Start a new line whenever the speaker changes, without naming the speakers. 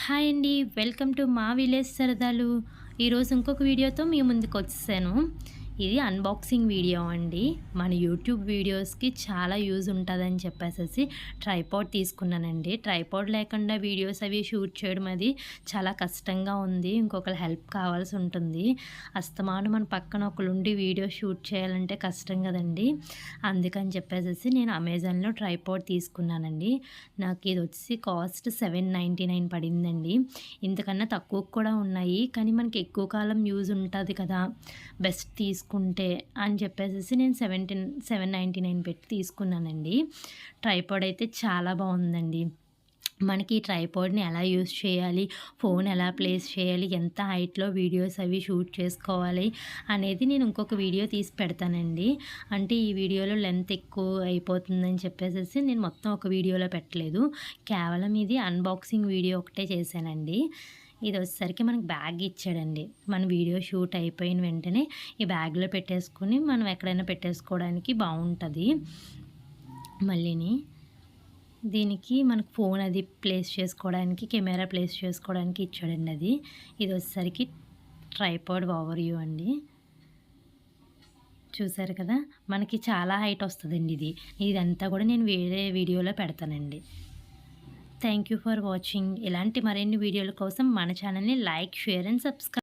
Hi అండి. Welcome to మా village సరదాలు. ఈరోజు ఇంకొక వీడియోతో మీ ముందుకు వచ్చేసాను. ఇది అన్బాక్సింగ్ వీడియో అండి. మన యూట్యూబ్ వీడియోస్కి చాలా యూజ్ ఉంటుందని చెప్పేసి ట్రైపాడ్ తీసుకున్నానండి. ట్రైపాడ్ లేకుండా వీడియోస్ అవి షూట్ చేయడం అది చాలా కష్టంగా ఉంది. ఇంకొకరి హెల్ప్ కావాల్సి ఉంటుంది. అస్తమాను మన పక్కన ఒకరుండి వీడియో షూట్ చేయాలంటే కష్టం కదండి. అందుకని చెప్పేసి నేను అమెజాన్లో ట్రైపాడ్ తీసుకున్నానండి. నాకు ఇది వచ్చి కాస్ట్ $799 పడిందండి. ఇంతకన్నా తక్కువ కూడా ఉన్నాయి, కానీ మనకి ఎక్కువ కాలం యూజ్ ఉంటుంది కదా, బెస్ట్ తీసుకుంటే అని చెప్పేసి నేను 799 పెట్టి తీసుకున్నానండి. ట్రైపాడ్ అయితే చాలా బాగుందండి. మనకి ట్రైపాడ్ని ఎలా యూజ్ చేయాలి, ఫోన్ ఎలా ప్లేస్ చేయాలి, ఎంత హైట్లో వీడియోస్ అవి షూట్ చేసుకోవాలి అనేది నేను ఇంకొక వీడియో తీసి పెడతానండి. అంటే ఈ వీడియోలో లెంత్ ఎక్కువ అయిపోతుందని చెప్పేసి నేను మొత్తం ఒక వీడియోలో పెట్టలేదు. కేవలం ఇది అన్బాక్సింగ్ వీడియో ఒకటే చేశానండి. ఇది వచ్చేసరికి మనకు బ్యాగ్ ఇచ్చాడండి. మన వీడియో షూట్ అయిపోయిన వెంటనే ఈ బ్యాగ్లో పెట్టేసుకుని మనం ఎక్కడైనా పెట్టేసుకోవడానికి బాగుంటుంది. మళ్ళీని దీనికి మనకు ఫోన్ అది ప్లేస్ చేసుకోవడానికి, కెమెరా ప్లేస్ చేసుకోవడానికి ఇచ్చాడండి అది. ఇది వచ్చేసరికి ట్రైపాడ్ ఓవర్ వ్యూ అండి. చూసారు కదా, మనకి చాలా హైట్ వస్తుందండి ఇది. ఇదంతా కూడా నేను వేరే వీడియోలో పెడతానండి. Thank you for watching. ఇలాంటి మరిన్ని వీడియోల కోసం మన ఛానల్ని లైక్, షేర్ అండ్ సబ్స్క్రైబ్.